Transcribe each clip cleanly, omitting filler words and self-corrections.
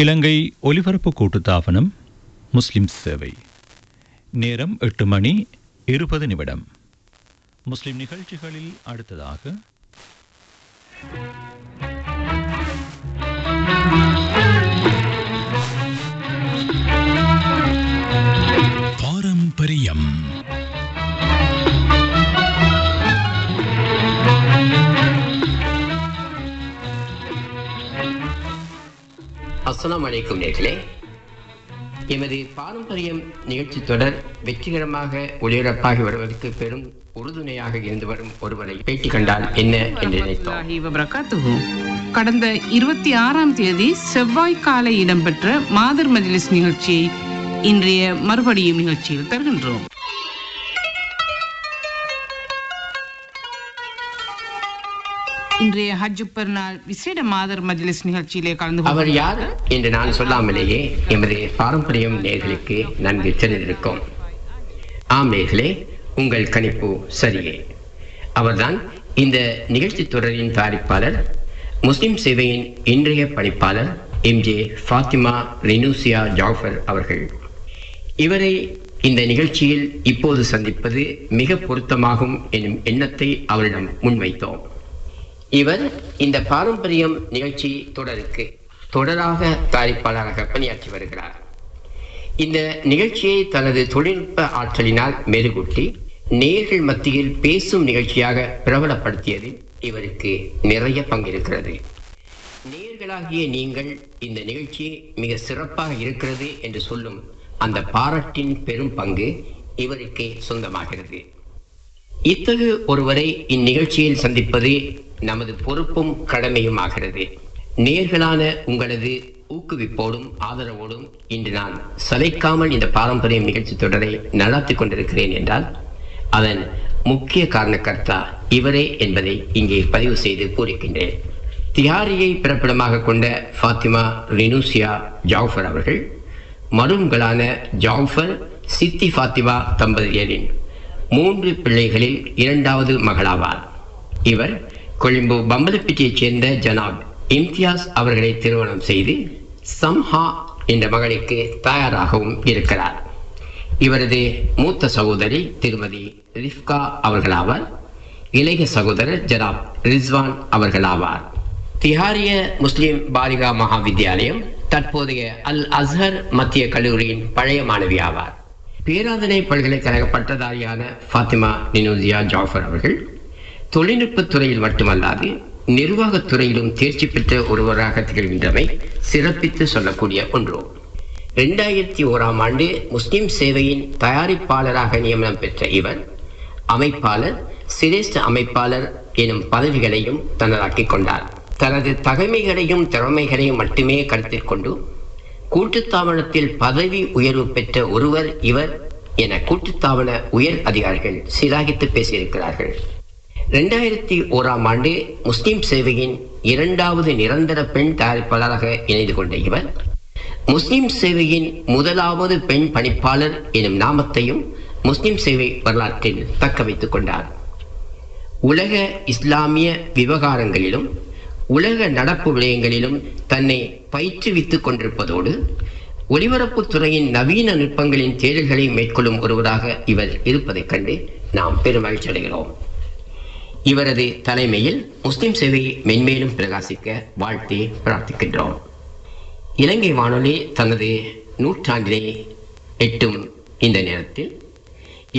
இலங்கை ஒலிபரப்பு கூட்டுத்தாபனம் முஸ்லிம் சேவை. நேரம் 8:20. முஸ்லிம் நிகழ்ச்சிகளில் அடுத்ததாக பாரம்பரியம். அஸ்ஸலாமு அலைக்கும் நேர்களே, எமது பாரம்பரியம் நிகழ்ச்சி தொடர் வெற்றிகரமாக ஒளிபரப்பாகி வருவதற்கு பெரும் உறுதுணையாக இருந்து வரும் ஒருவரை பேட்டி கண்டால் என்ன என்று நினைத்தோம். கடந்த 26ஆம் தேதி செவ்வாய் காலை இடம்பெற்ற மாதர் மஜ்லிஸ் நிகழ்ச்சியை இன்றைய மறுபடியும் நிகழ்ச்சியில் தருகின்றோம். இன்றைய ஹஜ் பெருநாள் விசேட மாதர் மஜ்லிஸ் நிகழ்ச்சியிலே கலந்து அவர் யார் என்று நான் சொல்லாமலேயே எமது பாரம்பரியம் நேர்களுக்கு நன்கு தெரிந்திருக்கும். ஆம் நேர்களே, உங்கள் கணிப்பு சரியே. அவர்தான் இந்த நிகழ்ச்சி தொடரின் தயாரிப்பாளர், முஸ்லிம் சேவையின் இன்றைய பணிப்பாளர் எம்ஜே ஃபாத்திமா ரினூசியா ஜாஃபர் அவர்கள். இவரை இந்த நிகழ்ச்சியில் இப்போது சந்திப்பது மிக பொருத்தமாகும் எனும் எண்ணத்தை அவரிடம் முன்வைத்தோம். இவர் இந்த பாரம்பரியம் நிகழ்ச்சி தொடருக்கு தொடராக தயாரிப்பாளராக பணியாற்றி வருகிறார். இந்த நிகழ்ச்சியை தனது தொழில்நுட்ப ஆற்றலினால் மெருகூட்டி நேயர்கள் மத்தியில் பேசும் நிகழ்ச்சியாக பிரபலப்படுத்தியதில் இவருக்கு நிறைய பங்கிருக்கிறது. நேயர்களாகிய நீங்கள் இந்த நிகழ்ச்சி மிக சிறப்பாக இருக்கிறது என்று சொல்லும் அந்த பாராட்டின் பெரும் பங்கு இவருக்கே சொந்தமாகிறது. இத்தகு ஒருவரை இந்நிகழ்ச்சியில் சந்திப்பது நமது பொறுப்பும் கடமையும் ஆகிறது. நேர்களான உங்களது ஊக்குவிப்போடும் ஆதரவோடும் இன்று நான் சளைக்காமல் இந்த பாரம்பரியம் நிகழ்ச்சி தொடரை நடத்தி கொண்டிருக்கிறேன் என்றால் அதன் முக்கிய காரணக்கர்த்தா இவரே என்பதை இங்கே பதிவு செய்து கூறுகின்றேன். திஹாரியை பிறப்பிடமாக கொண்ட ஃபாத்திமா ரினூசியா ஜாஃபர் அவர்கள் மருமகளான ஜாஃபர் சித்தி ஃபாத்திமா தம்பதியரின் 3 பிள்ளைகளில் 2வது மகளாவார். இவர் கொழும்பு பம்பலப்பிட்டியைச் சேர்ந்த ஜனாப் இம்தியாஸ் அவர்களை திருமணம் செய்து சம்ஹா என்ற மகளுக்கு தயாராகவும் இருக்கிறார். இவரது மூத்த சகோதரி திருமதி ரிஃப்கா அவர்களாவார். இளைய சகோதரர் ஜனாப் ரிஸ்வான் அவர்களாவார். திஹாரிய முஸ்லிம் பாலிகா மகா வித்தியாலயம் தற்போதைய அல் அஸ்ஹர் மத்திய கல்லூரியின் பழைய மாணவி ஆவார். பேராதனை பல்கலைக்கழக பட்டதாரியான ஃபாத்திமா ரினூசியா ஜாஃபர் அவர்கள் தொழில்நுட்பத் துறையில் மட்டுமல்லாது நிர்வாகத் துறையிலும் தேர்ச்சி பெற்ற ஒருவராக திகழ்கின்றமை சிறப்பித்து சொல்லக்கூடிய ஒன்று. 2001ஆம் ஆண்டு முஸ்லிம் சேவையின் தயாரிப்பாளராக நியமனம் பெற்ற இவர் அமைப்பாளர், சிரேஷ்ட அமைப்பாளர் எனும் பதவிகளையும் தனதாக்கிக் கொண்டார். தனது தகைமைகளையும் திறமைகளையும் மட்டுமே கருத்தில் கொண்டு கூட்டுத்தாபனத்தில் பதவி உயர்வு பெற்ற ஒருவர் இவர் என கூட்டுத்தாபன உயர் அதிகாரிகள் சிலாகித்து பேசியிருக்கிறார்கள். 2001ஆம் ஆண்டு முஸ்லிம் சேவையின் 2வது நிரந்தர பெண் தயாரிப்பாளராக இணைந்து கொண்ட இவர் முஸ்லிம் சேவையின் 1வது பெண் பணிப்பாளர் எனும் நாமத்தையும் முஸ்லிம் சேவை வரலாற்றில் தக்க வைத்துக் கொண்டார். உலக இஸ்லாமிய விவகாரங்களிலும் உலக நடப்பு விடயங்களிலும் தன்னை பயிற்றுவித்துக் கொண்டிருப்பதோடு ஒலிபரப்பு துறையின் நவீன நுட்பங்களின் தேடல்களை மேற்கொள்ளும் ஒருவராக இவர் இருப்பதைக் கண்டு நாம் பெருமகிழ்ச்சி அடைகிறோம். இவரது தலைமையில் முஸ்லிம் சேவையை மென்மேலும் பிரகாசிக்க வாழ்த்தி பிரார்த்திக்கின்றோம். இலங்கை வானொலி தனது 100ஆண்டினை எட்டும் இந்த நேரத்தில்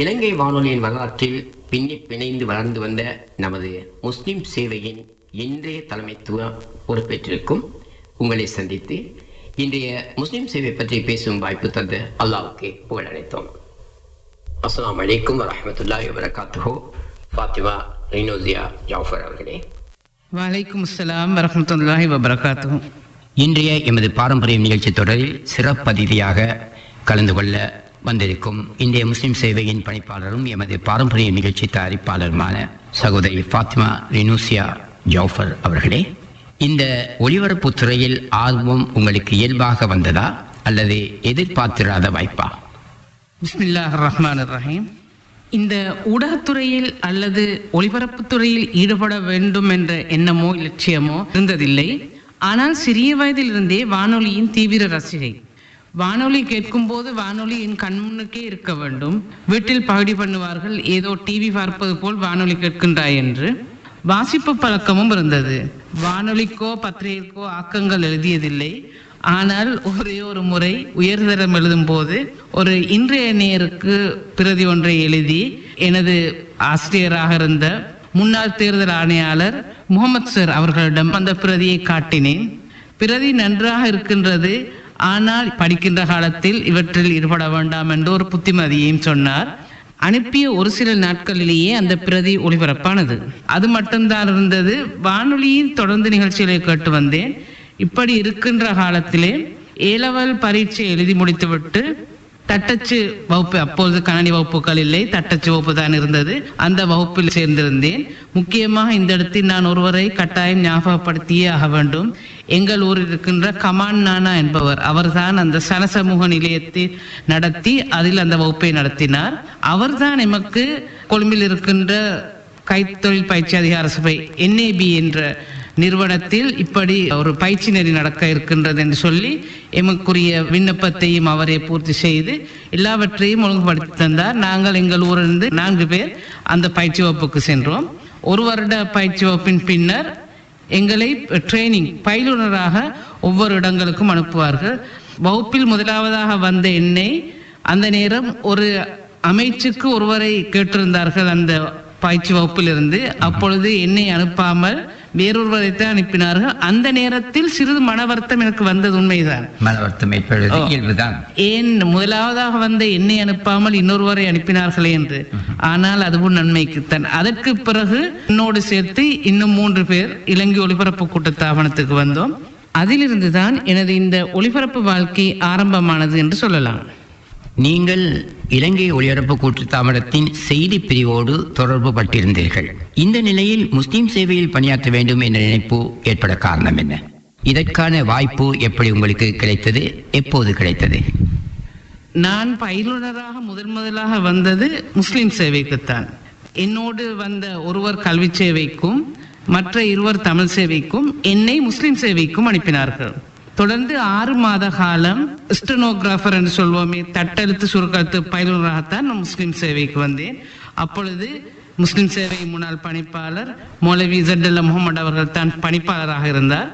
இலங்கை வானொலியின் வரலாற்றில் பிணைந்து வளர்ந்து வந்த நமது முஸ்லிம் சேவையின் இன்றைய தலைமைத்துவம் பொறுப்பேற்றிருக்கும் உங்களை சந்தித்து இன்றைய முஸ்லிம் சேவை பற்றி பேசும் வாய்ப்பு தந்த அல்லாஹ்வுக்கு புகழ் அளித்தோம். அஸ்ஸலாமு அலைக்கும் வரஹ்மத்துல்லாஹி வபரகாத்துஹு. ஃபாத்திமா ரினூசியா ஜாஃபர் அவர்களே. வலைக்கும் அஸ்ஸலாம் வரஹ்மத்துல்லாஹி வபரகாத்துஹு. இன்றைய எமது பாரம்பரியம் நிகழ்ச்சி தொடரில் சிறப்பதிதியாக கலந்து கொள்ள வந்திருக்கும் இன்றைய முஸ்லிம் சேவையின் பணிப்பாளரும் எமது பாரம்பரிய நிகழ்ச்சி தயாரிப்பாளருமான சகோதரி ஃபாத்திமா ரினூசியா ஜாஃபர் அவர்களே, இந்த ஒளிபரப்பு துறையில் ஆர்வம் உங்களுக்கு இயல்பாக வந்ததா அல்லது எதிர்பார்த்திராத வாய்ப்பா? பிஸ்மில்லாஹிர் ரஹ்மானிர் ரஹீம். இந்த ஊடகத்துறையில் அல்லது ஒளிபரப்புத்துறையில் ஈடுபட வேண்டும் என்ற எண்ணமோ இலட்சியமோ இருந்ததில்லை. ஆனால் சிறிய வயதிலிருந்தே வானொலியின் தீவிர ரசிகை. வானொலி கேட்கும்போது வானொலி என் கண்முன்னுக்கே இருக்க வேண்டும். வீட்டில் பகுடி பண்ணுவார்கள், ஏதோ டிவி பார்ப்பது போல் வானொலி கேட்கின்றாய் என்று. வாசிப்பு பழக்கமும் இருந்தது. வானொலிக்கோ பத்திரிகைக்கோ ஆக்கங்கள் எழுதியதில்லை. ஆனால் ஒரே ஒரு முறை உயர்தரம் எழுதும் போது ஒரு இன்றைய நேருக்கு பிரதி ஒன்றை எழுதி எனது ஆசிரியராக இருந்த முன்னாள் தேர்தல் ஆணையாளர் முகமது சார் அவர்களிடம் அந்த பிரதியை காட்டினேன். பிரதி நன்றாக இருக்கின்றது, ஆனால் படிக்கின்ற காலத்தில் இவற்றில் ஈடுபட வேண்டாம் என்று ஒரு புத்திமதியையும் சொன்னார். அனுப்பிய ஒரு சில நாட்களிலேயே அந்த பிரதி ஒளிபரப்பானது. அது மட்டும்தான் இருந்தது. வானொலியில் தொடர்ந்து நிகழ்ச்சிகளை கேட்டு வந்தேன். இப்படி இருக்கின்ற காலத்திலே ஏலவல் பரீட்சை எழுதி முடித்துவிட்டு தட்டச்சு வகுப்பு, அப்பொழுது கணனி வகுப்புகள் இல்லை, தட்டச்சு வகுப்பு தான் இருந்தது, அந்த வகுப்பில் சேர்ந்திருந்தேன். முக்கியமாக இந்த இடத்தில் நான் ஒருவரை கட்டாயம் ஞாபகப்படுத்தியே ஆக வேண்டும். எங்கள் ஊரில் இருக்கின்ற கமான் நானா என்பவர், அவர்தான் அந்த சனசமூக நிலையத்தை நடத்தி அதில் அந்த வகுப்பை நடத்தினார். அவர்தான் எமக்கு கொழும்பில் இருக்கின்ற கைத்தொழில் பயிற்சி அதிகார சபை NAB என்ற நிறுவனத்தில் இப்படி ஒரு பயிற்சி நெறி நடக்க இருக்கின்றது என்று சொல்லி எமக்குரிய விண்ணப்பத்தையும் அவரே பூர்த்தி செய்து எல்லாவற்றையும் ஒழுங்குபடுத்தி தந்தார். நாங்கள் எங்கள் ஊரிலிருந்து 4 பேர் அந்த பயிற்சி வகுப்புக்கு சென்றோம். 1 வருட பயிற்சி வகுப்பின் பின்னர் எங்களை ட்ரைனிங் பயிலுனராக ஒவ்வொரு இடங்களுக்கும் அனுப்புவார்கள். வகுப்பில் முதலாவதாக வந்த என்னை அந்த நேரம் ஒரு அமைச்சுக்கு ஒருவரை கேட்டிருந்தார்கள் அந்த பயிற்சி வகுப்பில் இருந்து. அப்பொழுது என்னை அனுப்பாமல் வேறொருவரைத்தான் அனுப்பினார்கள். அந்த நேரத்தில் சிறிது மன வருத்தம் எனக்கு வந்தது உண்மைதான். ஏன் முதலாவதாக வந்த என்னை அனுப்பாமல் இன்னொருவரை அனுப்பினார்களே என்று. ஆனால் அதுவும் நன்மைக்குத்தான். அதற்கு பிறகு என்னோடு சேர்த்து இன்னும் 3 பேர் இலங்கை ஒலிபரப்பு கூட்டத்தாபனத்துக்கு வந்தோம். அதிலிருந்துதான் எனது இந்த ஒலிபரப்பு வாழ்க்கை ஆரம்பமானது என்று சொல்லலாம். நீங்கள் இலங்கை ஒலிபரப்பு கூட்டுத்தாபனத்தின் செய்தி பிரிவோடு தொடர்பு பட்டிருந்தீர்கள். இந்த நிலையில் முஸ்லிம் சேவையில் பணியாற்ற வேண்டும் என்ற நினைப்பு ஏற்பட காரணம் என்ன? இதற்கான வாய்ப்பு எப்படி உங்களுக்கு கிடைத்தது? எப்போது கிடைத்தது? நான் பயிலுனராக முதலாக வந்தது முஸ்லிம் சேவைக்குத்தான். என்னோடு வந்த ஒருவர் கல்வி சேவைக்கும் மற்ற 2 தமிழ் சேவைக்கும், என்னை முஸ்லிம் சேவைக்கும் அனுப்பினார்கள். தொடர்ந்து 6 மாத காலம் ஸ்டெனோகிராஃபர் என்று சொல்வோமே, தட்டெழுத்து சுருக்கெழுத்து பயிலுனராகத்தான் நான் முஸ்லிம் சேவைக்கு வந்தேன். அப்பொழுது முஸ்லிம் சேவை முன்னாள் பணிப்பாளர் மௌலவி ZL முகமது அவர்கள் தான் பணிப்பாளராக இருந்தார்.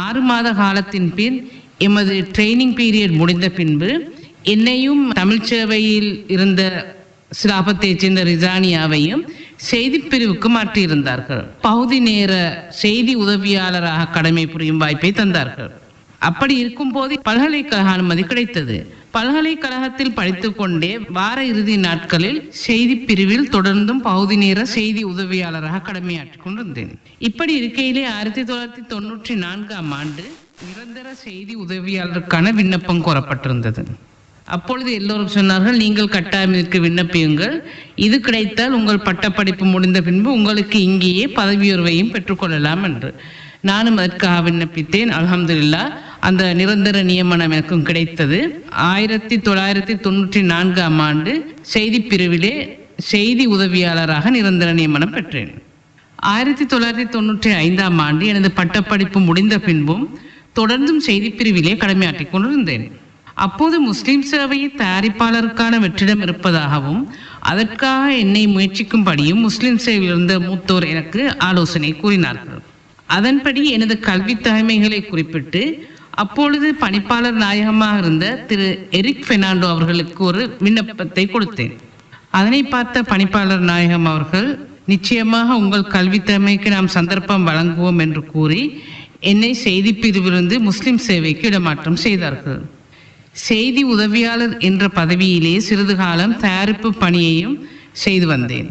6 மாத காலத்தின் பின் எமது ட்ரைனிங் பீரியட் முடிந்த பின்பு என்னையும் தமிழ் சேவையில் இருந்த சிலாபத்தை சேர்ந்த ரிசானியாவையும் செய்தி பிரிவுக்கு மாற்றியிருந்தார்கள். பகுதி நேர செய்தி உதவியாளராக கடமை புரியும் வாய்ப்பை தந்தார்கள். அப்படி இருக்கும் போது பல்கலைக்கழக அனுமதி கிடைத்தது. பல்கலைக்கழகத்தில் படித்துக் கொண்டே வார இறுதி நாட்களில் செய்தி பிரிவில் தொடர்ந்தும் பகுதி நேர செய்தி உதவியாளராக கடமையாற்றிக் கொண்டிருந்தேன். இப்படி இருக்கையிலே 1994ஆம் ஆண்டு நிரந்தர செய்தி உதவியாளருக்கான விண்ணப்பம் கோரப்பட்டிருந்தது. அப்பொழுது எல்லோரும் சொன்னார்கள், நீங்கள் கட்டாயம் இதற்கு விண்ணப்பியுங்கள், இது கிடைத்தால் உங்கள் பட்டப்படிப்பு முடிந்த பின்பு உங்களுக்கு இங்கேயே பதவி உயர்வையும் பெற்றுக்கொள்ளலாம் என்று. நானும் அதற்காக விண்ணப்பித்தேன். அல்ஹம்துலில்லாஹ் அந்த நிரந்தர நியமனம் எனக்கும் கிடைத்தது. 1994ஆம் ஆண்டு செய்தி பிரிவிலே செய்தி உதவியாளராக நிரந்தர நியமனம் பெற்றேன். 1995ஆம் ஆண்டு எனது பட்டப்படிப்பு முடிந்த பின்பும் தொடர்ந்தும் செய்தி பிரிவிலே கடமையாற்றிக் கொண்டிருந்தேன். அப்போது முஸ்லிம் சேவையை தயாரிப்பாளருக்கான வெற்றிடம் இருப்பதாகவும் அதற்காக என்னை முயற்சிக்கும்படியும் முஸ்லிம் சேவையில் இருந்த மூத்தோர் எனக்கு ஆலோசனை கூறினார்கள். அதன்படி எனது கல்வி தகைமைகளை குறிப்பிட்டு அப்பொழுது பணிப்பாளர் நாயகமாக இருந்த திரு எரிக் பெர்னாண்டோ அவர்களுக்கு ஒரு விண்ணப்பத்தை கொடுத்தேன். அதனை பார்த்த பணிப்பாளர் நாயகம் அவர்கள், நிச்சயமாக உங்கள் கல்வி திறமைக்கு நாம் சந்தர்ப்பம் வழங்குவோம் என்று கூறி என்னை செய்தி பிரிவிலிருந்து முஸ்லிம் சேவைக்கு இடமாற்றம் செய்தார்கள். செய்தி உதவியாளர் என்ற பதவியிலே சிறிது காலம் தயாரிப்பு பணியையும் செய்து வந்தேன்.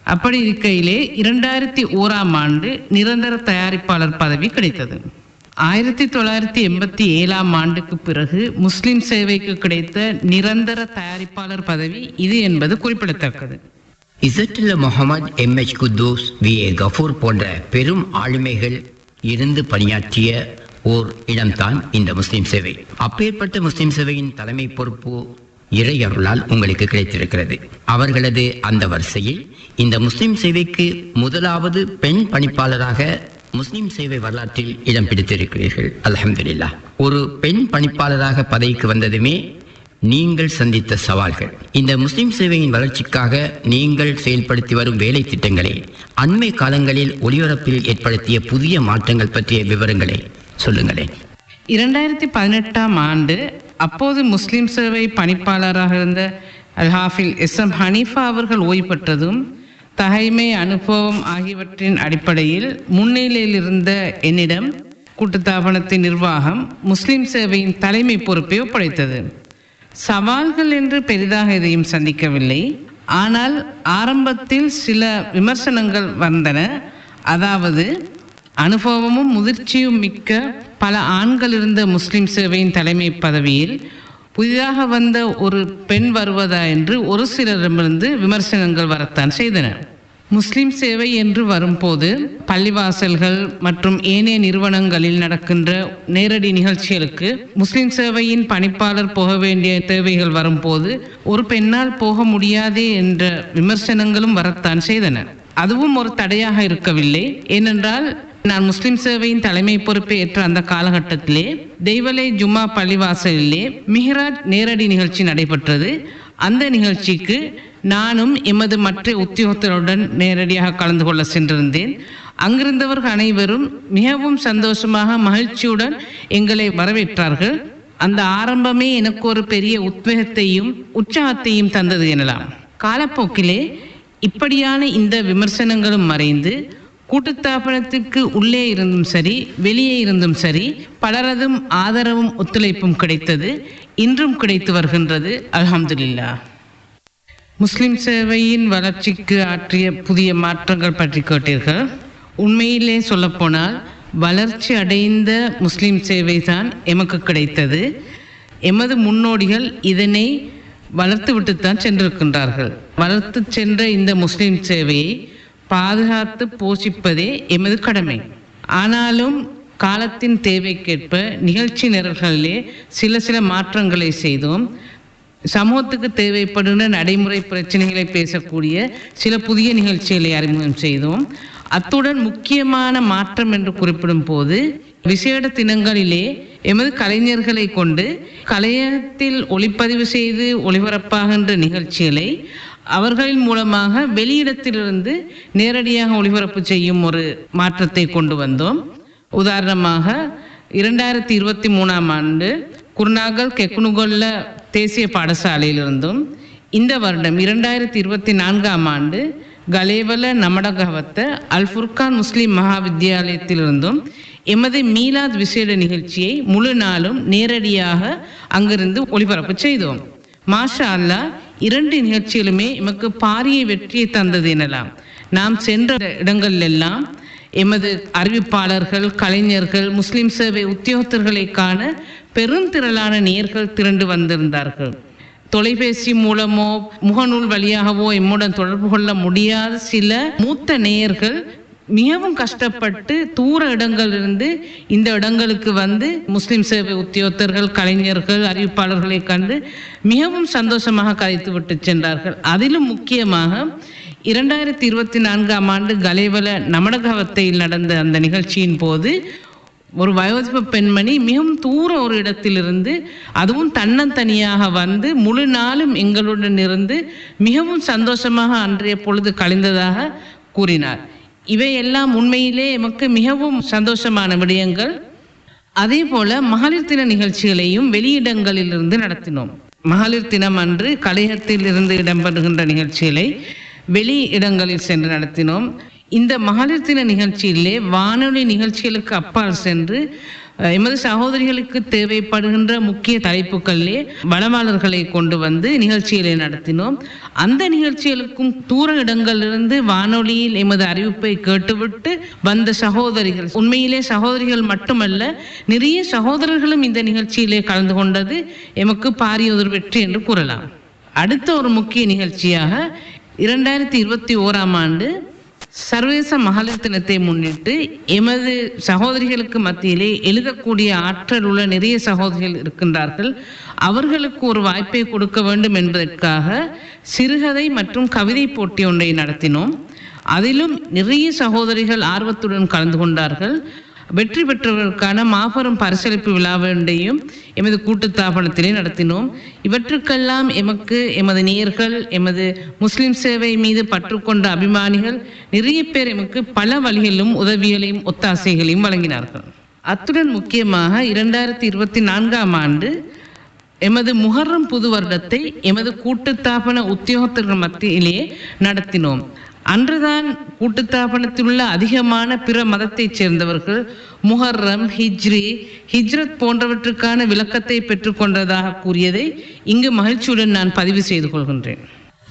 அப்படி இருக்கையிலே 2001ஆம் ஆண்டு நிரந்தர தயாரிப்பாளர் பதவி கிடைத்தது. 1987ஆம் ஆண்டுக்கு பிறகு முஸ்லிம் சேவைக்கு கிடைத்த நிரந்தர தயாரிப்பாளர் பதவி இது என்பது குறிப்பிடத்தக்கது. ZL Mohammed, MH Quddus, VA Ghafoor போன்ற பெரும் ஆளுமைகள் இருந்து பணியாற்றிய ஓர் இடம்தான் இந்த முஸ்லிம் சேவை. அப்பேற்பட்ட முஸ்லிம் சேவையின் தலைமை பொறுப்பு இறையருளால் உங்களுக்கு கிடைத்திருக்கிறது. அவர்களது அந்த வரிசையில் இந்த முஸ்லிம் சேவைக்கு முதலாவது பெண் பணிப்பாளராக முஸ்லிம் சேவை வரலாற்றில் இடம் பிடித்திருக்கிறீர்கள். அல்ஹம்துலில்லாஹ். ஒரு பெண் பணிப்பாளராக பதவிக்கு வந்ததுமே நீங்கள் சந்தித்த சவால்கள், இந்த முஸ்லிம் சேவையின் வளர்ச்சிக்காக நீங்கள் செயல்படுத்தி வரும் வேலை திட்டங்களை, அண்மை காலங்களில் ஒளிபரப்பில் ஏற்படுத்திய புதிய மாற்றங்கள் பற்றிய விவரங்களை சொல்லுங்களேன். 2018ஆம் ஆண்டு அப்போது முஸ்லிம் சேவை பணிப்பாளராக இருந்த அல்ஹாஃபில் SM ஹனீஃபா அவர்கள் ஓய்வு பெற்றதும் தகைமை அனுபவம் ஆகியவற்றின் அடிப்படையில் முன்னிலையில் இருந்த என்னிடம் கூட்டுத்தாபனத்தின் நிர்வாகம் முஸ்லிம் சேவையின் தலைமை பொறுப்பை ஒப்படைத்தது. சவால்கள் என்று பெரிதாக எதையும் சந்திக்கவில்லை. ஆனால் ஆரம்பத்தில் சில விமர்சனங்கள் வந்தன. அதாவது அனுபவமும் முதிர்ச்சியும் மிக்க பல ஆண்கள் இருந்த முஸ்லிம் சேவையின் தலைமை பதவியில் புதிதாக வந்த ஒரு பெண் வருவதா என்று ஒரு சிலரிடமிருந்து விமர்சனங்கள் வரத்தான் செய்தன. முஸ்லிம் சேவை என்று வரும்போது பள்ளிவாசல்கள் மற்றும் ஏனைய நிறுவனங்களில் நடக்கின்ற நேரடி நிகழ்ச்சிகளுக்கு முஸ்லிம் சேவையின் பணிப்பாளர் போக வேண்டிய தேவைகள் வரும்போது ஒரு பெண்ணால் போக முடியாதே என்ற விமர்சனங்களும் வரத்தான் செய்தன. அதுவும் ஒரு தடையாக இருக்கவில்லை. ஏனென்றால் நான் முஸ்லிம் சேவையின் தலைமை பொறுப்பை ஏற்ற அந்த காலகட்டத்திலே தெய்வலை ஜும்மா பள்ளிவாசலிலே மிஹ்ராஜ் நேரடி நிகழ்ச்சி நடைபெற்றது. அந்த நிகழ்ச்சிக்கு நானும் எமது மற்ற உத்தியோகத்தருடன் நேரடியாக கலந்து கொள்ள சென்றிருந்தேன். அங்கிருந்தவர்கள் அனைவரும் மிகவும் சந்தோஷமாக மகிழ்ச்சியுடன் எங்களை வரவேற்றார்கள். அந்த ஆரம்பமே எனக்கு ஒரு பெரிய உத்வேகத்தையும் உற்சாகத்தையும் தந்தது எனலாம். காலப்போக்கிலே இப்படியான இந்த விமர்சனங்களும் மறைந்து கூட்டுத்தாபனத்திற்கு உள்ளே இருந்தும் சரி வெளியே இருந்தும் சரி பலரதும் ஆதரவும் ஒத்துழைப்பும் கிடைத்தது. இன்றும் கிடைத்து வருகின்றது. அல்ஹம்துலில்லாஹ். முஸ்லிம் சேவையின் வளர்ச்சிக்கு ஆற்றிய புதிய மாற்றங்கள் பற்றி கேட்டீர்கள். உண்மையிலே சொல்லப்போனால் வளர்ச்சி அடைந்த முஸ்லிம் சேவை தான் எமக்கு கிடைத்தது. எமது முன்னோடிகள் இதனை வளர்த்து விட்டுத்தான் சென்றிருக்கின்றார்கள். வளர்த்து சென்ற இந்த முஸ்லிம் சேவையை பாதுகாத்து போஷிப்பதே எமது கடமை. ஆனாலும் காலத்தின் தேவைக்கேற்ப நிகழ்ச்சி நிரல்களிலே சில மாற்றங்களை செய்தோம். சமூகத்துக்கு தேவைப்படுகிற நடைமுறை பிரச்சனைகளை பேசக்கூடிய சில புதிய நிகழ்ச்சிகளை அறிமுகம் செய்தோம். அத்துடன் முக்கியமான மாற்றம் என்று குறிப்பிடும் போது விசேட தினங்களிலே எமது கலைஞர்களை கொண்டு கலையகத்தில் ஒளிப்பதிவு செய்து ஒளிபரப்பாகின்ற நிகழ்ச்சிகளை அவர்களின் மூலமாக வெளியிடத்திலிருந்து நேரடியாக ஒளிபரப்பு செய்யும் ஒரு மாற்றத்தை கொண்டு வந்தோம். உதாரணமாக 2023ஆம் ஆண்டு குர்நாகல் கெக்குனுகொல்ல தேசிய பாடசாலையிலிருந்தும் இந்த வருடம் 2024ஆம் ஆண்டு கலேவல நமடகவத்த அல் ஃபுர்கான் முஸ்லிம் மகாவித்யாலயத்திலிருந்தும் எமது மீலாத் விசேட நிகழ்ச்சியை முழு நாளும் நேரடியாக அங்கிருந்து ஒளிபரப்பு செய்தோம். மாஷா அல்லாஹ், 2 நிகழ்ச்சிகளுமே எமக்கு பாரிய வெற்றியை தந்தது எனலாம். நாம் சென்ற இடங்களெல்லாம் எமது அறிவிப்பாளர்கள், கலைஞர்கள், முஸ்லிம் சேவை உத்தியோகத்தர்களை காண பெருந்திரளான நேயர்கள் திரண்டு வந்திருந்தார்கள். தொலைபேசி மூலமோ முகநூல் வழியாகவோ எம்முடன் தொடர்பு கொள்ள முடியாத சில மூத்த நேயர்கள் மிகவும் கஷ்டப்பட்டு தூர இடங்களிலிருந்து இந்த இடங்களுக்கு வந்து முஸ்லிம் சேவை உத்தியோகத்தர்கள், கலைஞர்கள், அறிவிப்பாளர்களை கண்டு மிகவும் சந்தோஷமாக கதைத்து விட்டு சென்றார்கள். அதிலும் முக்கியமாக 2024ஆம் ஆண்டு கலேவல நமடகவத்தையில் நடந்த அந்த நிகழ்ச்சியின் போது ஒரு வயோதிப பெண்மணி மிகவும் தூர ஒரு இடத்திலிருந்து அதுவும் தன்னந்தனியாக வந்து முழு நாளும் எங்களுடன் இருந்து மிகவும் சந்தோஷமாக அன்றைய பொழுது கழிந்ததாக கூறினார். இவையெல்லாம் உண்மையிலே எமக்கு மிகவும் சந்தோஷமான விடயங்கள். அதே போல மகளிர் தின நிகழ்ச்சிகளையும் வெளியிடங்களிலிருந்து நடத்தினோம். மகளிர் தினம் அன்று கலையகத்தில் இருந்து இடம்பெறுகின்ற நிகழ்ச்சிகளை வெளி இடங்களில் சென்று நடத்தினோம். இந்த மகளிர் தின நிகழ்ச்சியிலே வானொலி நிகழ்ச்சிகளுக்கு அப்பால் சென்று எமது சகோதரிகளுக்கு தேவைப்படுகின்ற முக்கிய தலைப்புகளிலே வளமாளர்களை கொண்டு வந்து நிகழ்ச்சிகளை நடத்தினோம். அந்த நிகழ்ச்சிகளுக்கும் தூர இடங்களிலிருந்து வானொலியில் எமது அறிவிப்பை கேட்டுவிட்டு வந்த சகோதரிகள், உண்மையிலே சகோதரிகள் மட்டுமல்ல நிறைய சகோதரர்களும் இந்த நிகழ்ச்சியிலே கலந்து கொண்டது எமக்கு பாரிய ஒரு வெற்றி என்று கூறலாம். அடுத்த ஒரு முக்கிய நிகழ்ச்சியாக 2021ஆம் ஆண்டு சர்வதேச மகளிர் தினத்தை முன்னிட்டு எமது சகோதரிகளுக்கு மத்தியிலே எழுதக்கூடிய ஆற்றல் உள்ள நிறைய சகோதரிகள் இருக்கின்றார்கள். அவர்களுக்கு ஒரு வாய்ப்பை கொடுக்க வேண்டும் என்பதற்காக சிறுகதை மற்றும் கவிதை போட்டி ஒன்றை நடத்தினோம். அதிலும் நிறைய சகோதரிகள் ஆர்வத்துடன் கலந்து கொண்டார்கள். வெற்றி பெற்றவர்களுக்கான மாபெரும் பரிசளிப்பு விழாவையும் எமது கூட்டுத்தாபனத்திலே நடத்தினோம். இவற்றுக்கெல்லாம் எமது நேயர்கள், எமது முஸ்லிம் சேவை மீது பற்றுக்கொண்ட அபிமானிகள் நிறைய பேர் எமக்கு பல வழிகளிலும் உதவிகளையும் ஒத்தாசைகளையும் வழங்கினார்கள். அத்துடன் முக்கியமாக 2024ஆம் ஆண்டு எமது முஹர்ரம் புது வருடத்தை எமது கூட்டுத்தாபன உத்தியோகத்தர்கள் மத்தியிலே நடத்தினோம். அன்றுதான் கூட்டுத்தாபனத்தில் உள்ள அதிகமான பிற மதத்தைச் சேர்ந்தவர்கள் முஹர்ரம், ஹிஜ்ரத் போன்றவற்றுக்கான விளக்கத்தை பெற்றுக்கொண்டதாக கூறியதை இங்கு மகிழ்ச்சியுடன் நான் பதிவு செய்து கொள்கின்றேன்.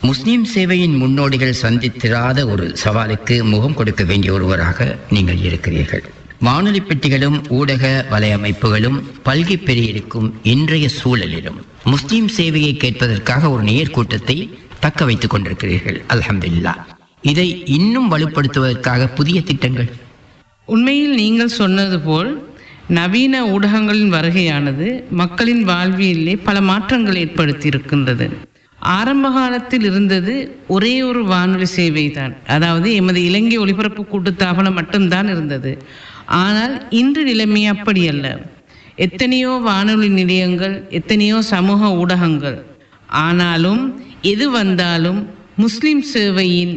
முஸ்லிம் சேவையின் முன்னோடிகள் சந்தித்திராத ஒரு சவாலுக்கு முகம் கொடுக்க வேண்டிய ஒருவராக நீங்கள் இருக்கிறீர்கள். வானொலி பெட்டிகளும் ஊடக வலையமைப்புகளும் பல்கி பெருகியிருக்கும் இன்றைய சூழலிலும் முஸ்லிம் சேவையை கேட்பதற்காக ஒரு நேர்கூட்டத்தை தக்க வைத்துக் கொண்டிருக்கிறீர்கள். அல்ஹம்துலில்லாஹ். இதை இன்னும் வலுப்படுத்துவதற்காக புதிய திட்டங்கள்? உண்மையில் நீங்கள் சொன்னது போல் நவீன ஊடகங்களின் வருகையானது மக்களின் வாழ்வியலிலே பல மாற்றங்களை ஏற்படுத்தி இருக்கின்றது. ஆரம்ப காலத்தில் இருந்தது ஒரே ஒரு வானொலி சேவை தான், அதாவது எமது இலங்கை ஒலிபரப்பு கூட்டுத்தாபனம் மட்டும்தான் இருந்தது. ஆனால் இன்று நிலைமை அப்படி அல்ல. எத்தனையோ வானொலி நிலையங்கள், எத்தனையோ சமூக ஊடகங்கள். ஆனாலும் எது வந்தாலும் முஸ்லிம் சேவையின்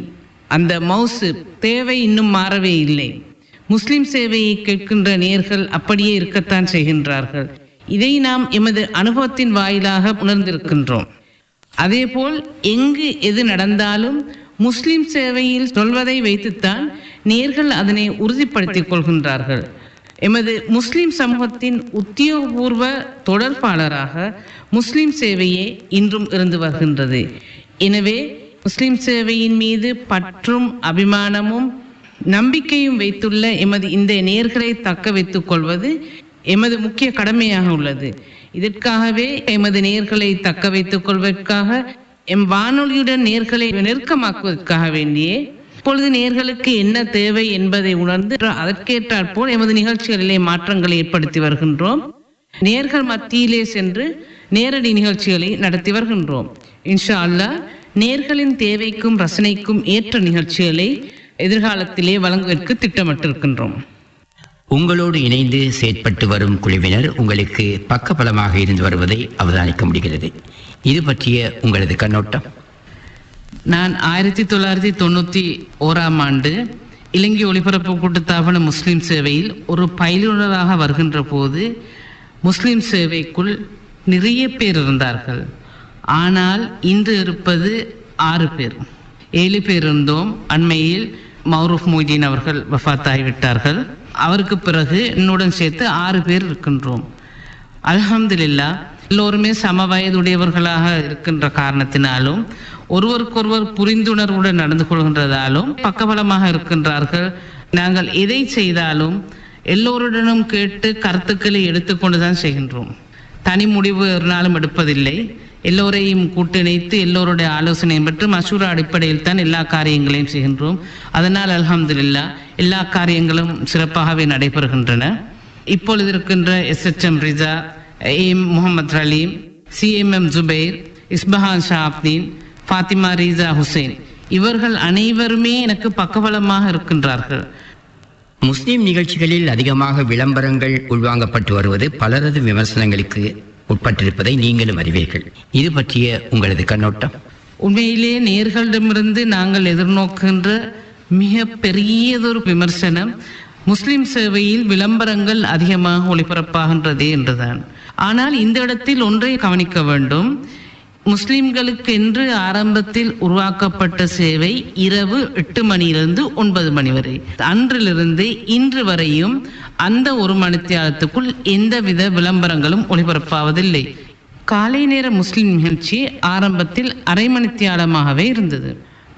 அந்த மவுசு தேவை இன்னும் மாறவே இல்லை. முஸ்லிம் சேவையை கேட்கின்ற நேயர்கள் அப்படியே இருக்கத்தான் செய்கின்றார்கள். இதை நாம் எமது அனுபவத்தின் வாயிலாக உணர்ந்திருக்கின்றோம். அதேபோல் எங்கு எது நடந்தாலும் முஸ்லிம் சேவையில் சொல்வதை வைத்துத்தான் நேயர்கள் அதனை உறுதிப்படுத்திக் கொள்கின்றார்கள். எமது முஸ்லிம் சமூகத்தின் உத்தியோகபூர்வ தொடர்பாளராக முஸ்லிம் சேவையே இன்றும் இருந்து வருகின்றது. எனவே முஸ்லிம் சேவையின் மீது பற்றும் அபிமானமும் நம்பிக்கையும் வைத்துள்ள எமது இந்த நேயர்களை தக்க வைத்துக் கொள்வது எமது முக்கிய கடமையாக உள்ளது. இதற்காகவே எமது நேயர்களை தக்க வைத்துக் கொள்வதற்காக எம் வானொலியுடன் நேயர்களை நெருக்கமாக்குவதற்காக வேண்டியே இப்பொழுது நேயர்களுக்கு என்ன தேவை என்பதை உணர்ந்து அதற்கேற்றாற் போல் எமது நிகழ்ச்சிகளிலே மாற்றங்களை ஏற்படுத்தி வருகின்றோம். நேயர்கள் மத்தியிலே சென்று நேரடி நிகழ்ச்சிகளை நடத்தி வருகின்றோம். இன்ஷா அல்லாஹ் நேயர்களின் தேவைக்கும் ரசனைக்கும் ஏற்ற நிகழ்ச்சிகளை எதிர்காலத்திலே வழங்குவதற்கு திட்டமிட்டிருக்கின்றோம். உங்களோடு இணைந்து செயற்பட்டு வரும் குழுவினர் உங்களுக்கு பக்கபலமாக இருந்து வருவதை அவதானிக்க முடிகிறது. இது பற்றிய உங்களது கண்ணோட்டம்? நான் 1991ஆம் ஆண்டு இலங்கை ஒலிபரப்பு கூட்டுத்தாபன முஸ்லிம் சேவையில் ஒரு பயிலுனராக வருகின்ற போது முஸ்லிம் சேவைக்குள் நிறைய பேர் இருந்தார்கள். ஆனால் இன்று இருப்பது 6 பேர். 7 பேர் இருந்தோம். அண்மையில் மௌரூஃப் மொய்தீன் அவர்கள் வஃபாத்தாகிவிட்டார்கள். அவருக்கு பிறகு என்னுடன் சேர்த்து 6 பேர் இருக்கின்றோம். அல்ஹம்துலில்லாஹ் எல்லோருமே சம வயதுடையவர்களாக இருக்கின்ற காரணத்தினாலும் ஒருவருக்கொருவர் புரிந்துணர்வுடன் நடந்து கொள்கின்றதாலும் பக்கபலமாக இருக்கின்றார்கள். நாங்கள் எதை செய்தாலும் எல்லோருடனும் கேட்டு கருத்துக்களை எடுத்துக்கொண்டுதான் செய்கின்றோம். தனி முடிவு ஒரு நாளும் எடுப்பதில்லை. எல்லோரையும் கூட்டிணைத்து எல்லோருடைய ஆலோசனை பெற்று மசூரா அடிப்படையில் தான் எல்லா காரியங்களையும் செய்கின்றோம். அதனால் அல்ஹம்துலில்லாஹ் எல்லா காரியங்களும் சிறப்பாகவே நடைபெறுகின்றன. இப்பொழுது இருக்கின்ற SHM Riza, AM Mohamed Raleem, CMM Jubair, Isphahan Shabdeen, Fathima Riza Hussain இவர்கள் அனைவருமே எனக்கு பக்கபலமாக இருக்கின்றார்கள். முஸ்லிம் நிகழ்ச்சிகளில் அதிகமாக விளம்பரங்கள் உள்வாங்கப்பட்டு வருவது பலரது விமர்சனங்களுக்கு உட்பட்டிருப்பதை நீங்களும் அறிவீர்கள். இது பற்றிய உங்களது கண்ணோட்டம்? உண்மையிலே நேயர்களிடமிருந்து நாங்கள் எதிர்நோக்குகின்ற மிக பெரியதொரு விமர்சனம் முஸ்லிம் சேவையில் விளம்பரங்கள் அதிகமாக ஒளிபரப்பாகின்றதே என்றுதான். ஆனால் இந்த இடத்தில் ஒன்றை கவனிக்க வேண்டும். முஸ்லிம்களுக்கு என்று ஆரம்பத்தில் உருவாக்கப்பட்ட சேவை இரவு 8 மணியிலிருந்து 9 மணி வரை. அன்றிலிருந்து இன்று வரையும் அந்த 1 மணித்தியாலத்துக்குள் எந்தவித விளம்பரங்களும் ஒளிபரப்பாவதில்லை. காலை நேர முஸ்லிம் நிகழ்ச்சி ஆரம்பத்தில் அரை மணித்தியாலமாகவே இருந்தது.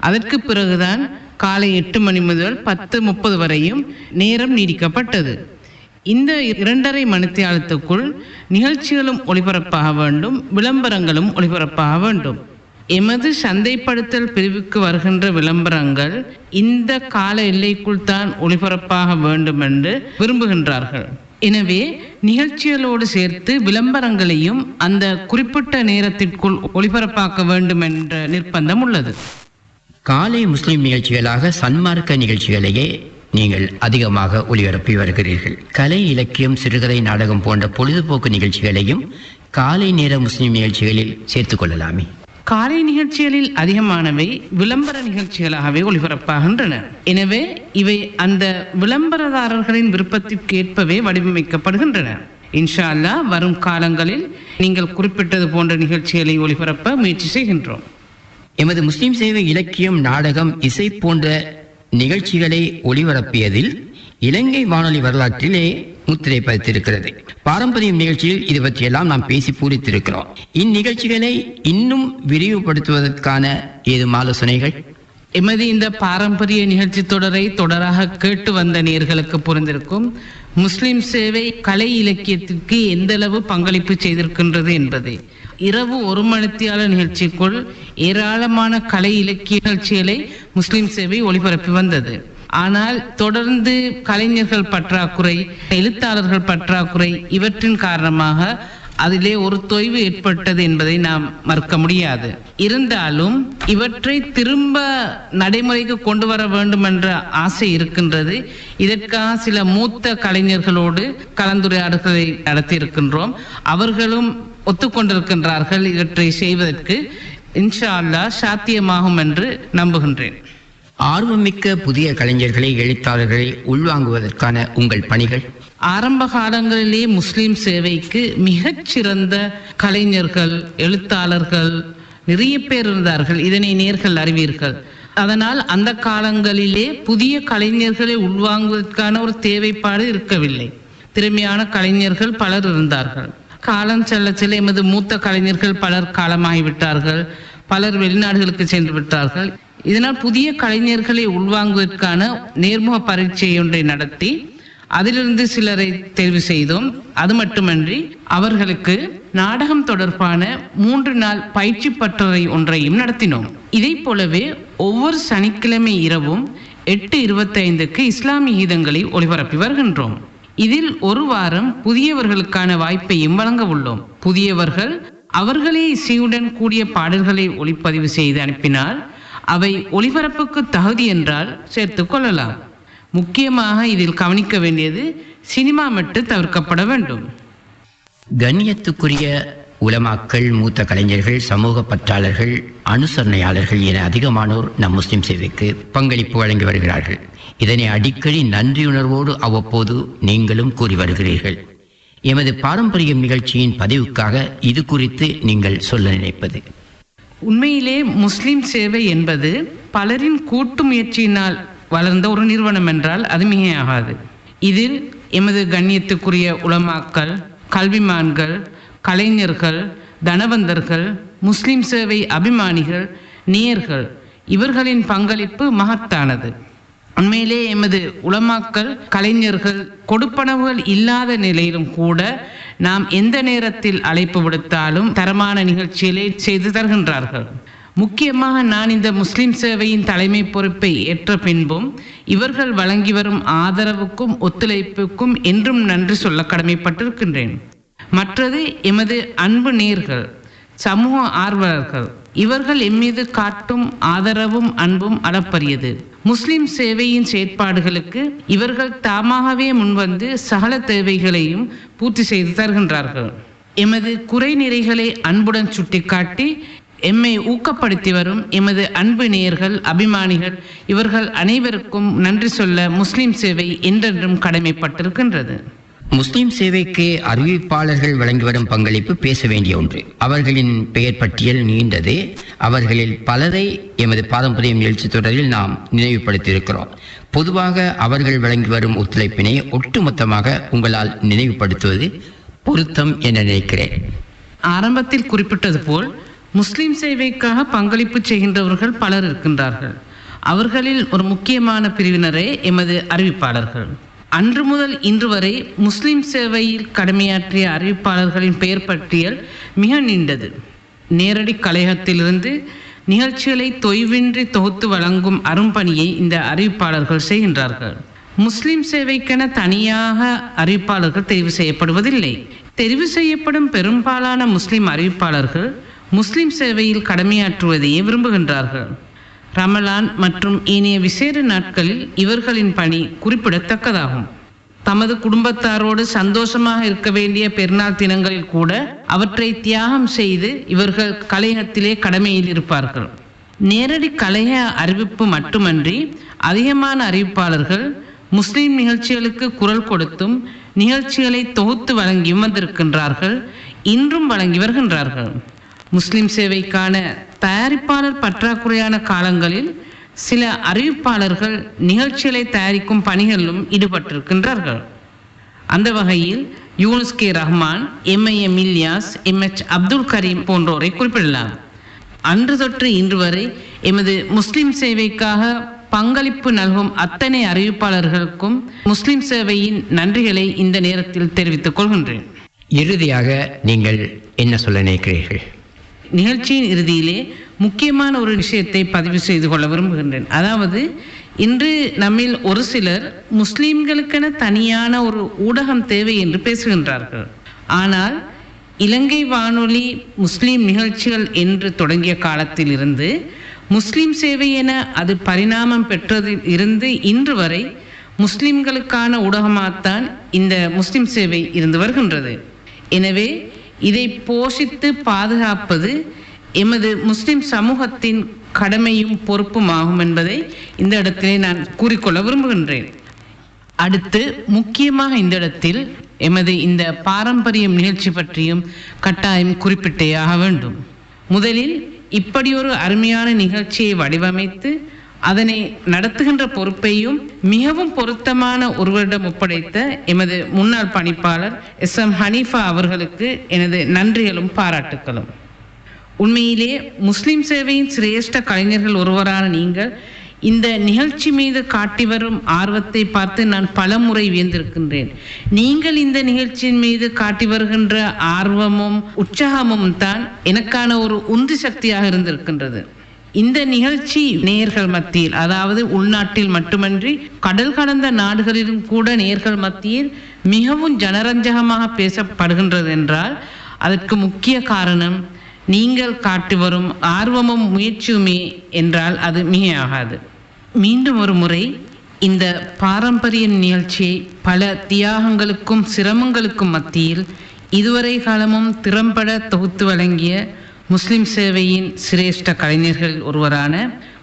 அதற்கு பிறகுதான் காலை 8 மணி முதல் 10:30 வரையும் நேரம் நீடிக்கப்பட்டது. இந்த 2.5 மணித்தியாலத்துக்குள் நிகழ்ச்சிகளும் ஒளிபரப்பாக வேண்டும், விளம்பரங்களும் ஒளிபரப்பாக வேண்டும். எமது சந்தைப்படுத்தல் பிரிவுக்கு வருகின்ற விளம்பரங்கள் இந்த கால எல்லைக்குள் தான் ஒளிபரப்பாக வேண்டும் என்று விரும்புகின்றார்கள். எனவே நிகழ்ச்சிகளோடு சேர்த்து விளம்பரங்களையும் அந்த குறிப்பிட்ட நேரத்திற்குள் ஒளிபரப்பாக்க வேண்டும் என்ற நிர்பந்தம் உள்ளது. காலை முஸ்லிம் நிகழ்ச்சிகளாக சன்மார்க்க நிகழ்ச்சிகளையே நீங்கள் அதிகமாக ஒளிபரப்பி வருகிறீர்கள். கலை, இலக்கியம், சிறுகதை, நாடகம் போன்ற பொழுதுபோக்கு நிகழ்ச்சிகளையும் காலை நேர முஸ்லிம் நிகழ்ச்சிகளில் சேர்த்துக் கொள்ளலாமே. காலை நிகழ்ச்சிகளில் அதிகமானவை விளம்பர நிகழ்ச்சிகளாகவே ஒளிபரப்பாகின்றன. எனவே இவை அந்த விளம்பரதாரர்களின் விருப்பத்திற்கு ஏற்பவே வடிவமைக்கப்படுகின்றன. இன்ஷா அல்லாஹ் வரும் காலங்களில் நீங்கள் குறிப்பிட்டது போன்ற நிகழ்ச்சிகளை ஒளிபரப்ப முயற்சி செய்கின்றோம். எமது முஸ்லிம் சேவை இலக்கியம், நாடகம், இசை போன்ற நிகழ்ச்சிகளை ஒளிபரப்பியதில் இலங்கை வானொலி வரலாற்றிலே முத்திரை பதித்திருக்கிறது. பாரம்பரியம் நிகழ்ச்சியில் இது பற்றியெல்லாம் நாம் பேசி பூரித்திருக்கிறோம். இந்நிகழ்ச்சிகளை இன்னும் விரிவுபடுத்துவதற்கான ஏதும் ஆலோசனைகள்? எமது இந்த பாரம்பரிய நிகழ்ச்சி தொடரை தொடராக கேட்டு வந்த நேயர்களுக்கு புரிந்திருக்கும். முஸ்லிம் சேவை கலை இலக்கியத்திற்கு எந்த அளவு பங்களிப்பு செய்திருக்கின்றது என்பதை. இரவு 1 மணித்தியால நிகழ்ச்சிக்குள் ஏராளமான கலை இலக்கிய நிகழ்ச்சிகளை முஸ்லிம் சேவை ஒளிபரப்பி வந்தது. ஆனால் தொடர்ந்து கலைஞர்கள் பற்றாக்குறை, எழுத்தாளர்கள் பற்றாக்குறை இவற்றின் காரணமாக அதிலே ஒரு தொய்வு ஏற்பட்டது என்பதை நாம் மறுக்க முடியாது. இருந்தாலும் இவற்றை திரும்ப நடைமுறைக்கு கொண்டு வர வேண்டும் என்ற ஆசை இருக்கின்றது. இதற்காக சில மூத்த கலைஞர்களோடு கலந்துரையாடல்களை நடத்தி இருக்கின்றோம். அவர்களும் ஒத்துக்கொண்டிருக்கின்றார்கள். இவற்றை செய்வதற்கு இன்ஷா அல்லாஹ் சாத்தியமாகும் என்று நம்புகின்றேன். ஆர்வமிக்க புதிய கலைஞர்களை, எழுத்தாளர்களை உள்வாங்குவதற்கான உங்கள் பணிகள்? ஆரம்ப காலங்களிலே முஸ்லிம் சேவைக்கு மிகச்சிறந்த கலைஞர்கள், எழுத்தாளர்கள் நிறைய பேர் இருந்தார்கள். இதனை நேர்கள் அறிவீர்கள். அதனால் அந்த காலங்களிலே புதிய கலைஞர்களை உள்வாங்குவதற்கான ஒரு தேவைப்பாடு இருக்கவில்லை. திறமையான கலைஞர்கள் பலர் இருந்தார்கள். காலம் செல்ல செல்ல எமது மூத்த கலைஞர்கள் பலர் காலமாகிவிட்டார்கள். பலர் வெளிநாடுகளுக்கு சென்று விட்டார்கள். இதனால் புதிய கலைஞர்களை உள்வாங்குவதற்கான நேர்முக பரீட்சை ஒன்றை நடத்தி அதிலிருந்து சிலரை தெரிவு செய்தோம். அது மட்டுமன்றி அவர்களுக்கு நாடகம் தொடர்பான 3 நாள் பயிற்சி பட்டறை ஒன்றையும் நடத்தினோம். இதை போலவே ஒவ்வொரு சனிக்கிழமை இரவும் 8:25க்கு இஸ்லாமிய கீதங்களை ஒளிபரப்பி வருகின்றோம். இதில் ஒரு வாரம் புதியவர்களுக்கான வாய்ப்பையும் வழங்க உள்ளோம். புதியவர்கள் அவர்களே இசையுடன் கூடிய பாடல்களை ஒளிப்பதிவு செய்து அனுப்பினால் அவை ஒளிபரப்புக்கு தகுதி என்றால் சேர்த்துக் கொள்ளலாம். முக்கியமாக இதில் கவனிக்க வேண்டியது சினிமா மட்டும் தவிர்க்கப்பட வேண்டும். கண்ணியத்துக்குரிய உலமாக்கள், மூத்த கலைஞர்கள், சமூக பற்றாளர்கள், அனுசரணையாளர்கள் என அதிகமானோர் நம் முஸ்லிம் சேவைக்கு பங்களிப்பு வழங்கி வருகிறார்கள். இதனை அடிக்கடி நன்றியுணர்வோடு அவ்வப்போது நீங்களும் கூறி வருகிறீர்கள். எமது பாரம்பரியம் நிகழ்ச்சியின் பதிவுக்காக இது குறித்து நீங்கள் சொல்ல நினைப்பது? உண்மையிலே முஸ்லிம் சேவை என்பது பலரின் கூட்டு முயற்சியினால் வளர்ந்த ஒரு நிறுவனம் என்றால் அது மிகையாகாது. இதில் எமது கண்ணியத்துக்குரிய உலமாக்கள், கல்விமான்கள், கலைஞர்கள், தனவந்தர்கள், முஸ்லிம் சேவை அபிமானிகள், நேயர்கள் இவர்களின் பங்களிப்பு மகத்தானது. உண்மையிலே எமது உலமாக்கள், கலைஞர்கள் கொடுப்பனவுகள் இல்லாத நிலையிலும் கூட நாம் எந்த நேரத்தில் அழைப்பு விடுத்தாலும் தரமான நிகழ்ச்சிகளை செய்து தருகின்றார்கள். முக்கியமாக நான் இந்த முஸ்லிம் சேவையின் தலைமை பொறுப்பை ஏற்ற பின்பும் இவர்கள் வழங்கி வரும் ஆதரவுக்கும் ஒத்துழைப்புக்கும் என்றும் நன்றி சொல்ல கடமைப்பட்டிருக்கின்றேன். மற்றது எமது அன்பு நேயர்கள், சமூக ஆர்வலர்கள், இவர்கள் எம்மீது காட்டும் ஆதரவும் அன்பும் அளப்பரியது. முஸ்லிம் சேவையின் செயற்பாடுகளுக்கு இவர்கள் தாமாகவே முன்வந்து சகல தேவைகளையும் பூர்த்தி செய்து தருகின்றார்கள். எமது குறை நிறைகளை அன்புடன் சுட்டிக்காட்டி எம்மை ஊக்கப்படுத்தி வரும் எமது அன்பு நேயர்கள், அபிமானிகள் இவர்கள் அனைவருக்கும் நன்றி சொல்ல முஸ்லிம் சேவை என்றென்றும் கடமைப்பட்டிருக்கின்றது. முஸ்லிம் சேவைக்கு அறிவிப்பாளர்கள் வழங்கி வரும் பங்களிப்பு பேச வேண்டிய ஒன்று. அவர்களின் பெயர் பட்டியல் நீண்டது. அவர்களில் பலரை எமது பாரம்பரிய நிகழ்ச்சி தொடரில் நாம் நினைவுபடுத்தியிருக்கிறோம். பொதுவாக அவர்கள் வழங்கி வரும் ஒத்துழைப்பினை ஒட்டுமொத்தமாக உங்களால் நினைவுபடுத்துவது பொருத்தம் என நினைக்கிறேன். ஆரம்பத்தில் குறிப்பிட்டது போல் முஸ்லிம் சேவைக்காக பங்களிப்பு செய்கின்றவர்கள் பலர் இருக்கின்றார்கள். அவர்களில் ஒரு முக்கியமான பிரிவினரே எமது அறிவிப்பாளர்கள். அன்று முதல் இன்று வரை முஸ்லிம் சேவையில் கடமையாற்றிய அறிவிப்பாளர்களின் பெயர் பட்டியல் மிக நீண்டது. நேரடி கலையகத்திலிருந்து நிகழ்ச்சிகளை தொய்வின்றி தொகுத்து வழங்கும் அரும்பணியை இந்த அறிவிப்பாளர்கள் செய்கின்றார்கள். முஸ்லிம் சேவைக்கென தனியாக அறிவிப்பாளர்கள் தெரிவு செய்யப்படுவதில்லை. தெரிவு செய்யப்படும் பெரும்பாலான முஸ்லிம் அறிவிப்பாளர்கள் முஸ்லிம் சேவையில் கடமையாற்றுவதையே விரும்புகின்றார்கள். ரமலான் மற்றும் ஏனைய விசேட நாட்களில் இவர்களின் பணி குறிப்பிடத்தக்கதாகும். தமது குடும்பத்தாரோடு சந்தோஷமாக இருக்க வேண்டிய பெருநாள் தினங்களில் கூட அவற்றை தியாகம் செய்து இவர்கள் கலையகத்திலே கடமையில் இருப்பார்கள். நேரடி கலைய அறிவிப்பு மட்டுமன்றி அதிகமான அறிவிப்பாளர்கள் முஸ்லிம் நிகழ்ச்சிகளுக்கு குரல் கொடுத்தும் நிகழ்ச்சிகளை தொகுத்து வழங்கியும் வந்திருக்கின்றார்கள், இன்றும் வழங்கி வருகின்றார்கள். முஸ்லிம் சேவைக்கான தயாரிப்பாளர் பற்றாக்குறையான காலங்களில் சில அறிவிப்பாளர்கள் நிகழ்ச்சிகளை தயாரிக்கும் பணிகளிலும் ஈடுபட்டிருக்கின்றார்கள். அந்த வகையில் Yunus K Rahman, MIM Ilyas, MH Abdul Kareem போன்றோரை குறிப்பிடலாம். அன்று தொற்று இன்று வரை எமது முஸ்லிம் சேவைக்காக பங்களிப்பு நல்கும் அத்தனை அறிவிப்பாளர்களுக்கும் முஸ்லிம் சேவையின் நன்றிகளை இந்த நேரத்தில் தெரிவித்துக் கொள்கின்றேன். இறுதியாக நீங்கள் என்ன சொல்ல நினைக்கிறீர்கள்? நிகழ்ச்சியின் இறுதியிலே முக்கியமான ஒரு விஷயத்தை பதிவு செய்து கொள்ள விரும்புகின்றேன். அதாவது, இன்று நம்மில் ஒரு சிலர் முஸ்லிம்களுக்கென தனியான ஒரு ஊடகம் தேவை என்று பேசுகின்றார்கள். ஆனால் இலங்கை வானொலி முஸ்லிம் நிகழ்ச்சிகள் என்று தொடங்கிய காலத்தில் இருந்து முஸ்லிம் சேவை என அது பரிணாமம் பெற்றதில் இருந்து இன்று வரை முஸ்லிம்களுக்கான ஊடகமாகத்தான் இந்த முஸ்லிம் சேவை இருந்து வருகின்றது. எனவே இதை போஷித்து பாதுகாப்பது எமது முஸ்லிம் சமூகத்தின் கடமையும் பொறுப்புமாகும் என்பதை இந்த இடத்திலே நான் கூறிக்கொள்ள விரும்புகின்றேன். அடுத்து முக்கியமாக இந்த இடத்தில் எமது இந்த பாரம்பரியம் நிகழ்ச்சி பற்றியும் கட்டாயம் குறிப்பிட்டே ஆக வேண்டும். முதலில் இப்படி ஒரு அருமையான நிகழ்ச்சியை வடிவமைத்து அதனை நடத்துகின்ற பொறுப்பையும் மிகவும் பொருத்தமான ஒருவரிடம் ஒப்படைத்த எமது முன்னாள் பணிப்பாளர் SM ஹனீஃபா அவர்களுக்கு எனது நன்றிகளும் பாராட்டுக்களும். உண்மையிலே முஸ்லிம் சேவையின் சிரேஷ்ட கலைஞர்கள் ஒருவரான நீங்கள் இந்த நிகழ்ச்சி மீது காட்டி வரும் ஆர்வத்தை பார்த்து நான் பல முறை வியந்திருக்கின்றேன். நீங்கள் இந்த நிகழ்ச்சியின் மீது காட்டி வருகின்ற ஆர்வமும் உற்சாகமும் தான் எனக்கான ஒரு உந்து சக்தியாக இருந்திருக்கின்றது. இந்த நிகழ்ச்சி நேயர்கள் மத்தியில், அதாவது உள்நாட்டில் மட்டுமன்றி கடல் கடந்த நாடுகளிலும் கூட நேயர்கள் மத்தியில் மிகவும் ஜனரஞ்சகமாக பேசப்படுகின்றது என்றால் அதற்கு முக்கிய காரணம் நீங்கள் காட்டி வரும் ஆர்வமும் முயற்சியுமே என்றால் அது மிகையாகாது. மீண்டும் ஒரு முறை இந்த பாரம்பரிய நிகழ்ச்சியை பல தியாகங்களுக்கும் சிரமங்களுக்கும் மத்தியில் இதுவரை காலமும் திறம்பட தொகுத்து வழங்கிய முஸ்லிம் சேவையின் சிரேஷ்ட கலைஞர்கள் ஒருவரான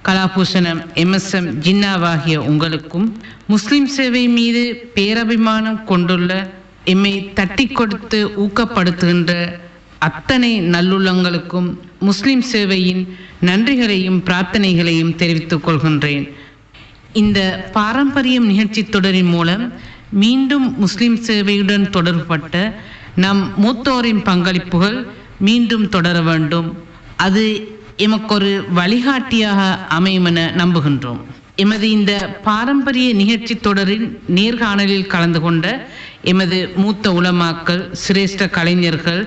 கலாபூஷணம் MSM ஜின்னாவாகிய உங்களுக்கும், முஸ்லிம் சேவை மீது பேரபிமானம் கொண்டுள்ள எம்மை தட்டி கொடுத்து ஊக்கப்படுத்துகின்ற அத்தனை நல்லுள்ளங்களுக்கும் முஸ்லிம் சேவையின் நன்றிகளையும் பிரார்த்தனைகளையும் தெரிவித்துக் கொள்கின்றேன். இந்த பாரம்பரியம் நிகழ்ச்சி தொடரின் மூலம் மீண்டும் முஸ்லிம் சேவையுடன் தொடர்பட்ட நம் மூத்தோரின் பங்களிப்புகள் மீண்டும் தொடர வேண்டும். அது எமக்கொரு வழிகாட்டியாக அமையும் என நம்புகின்றோம். எமது இந்த பாரம்பரிய நிகழ்ச்சி தொடரின் நேர்காணலில் கலந்து கொண்ட எமது மூத்த உலமாக்கள், சிரேஷ்ட கலைஞர்கள்,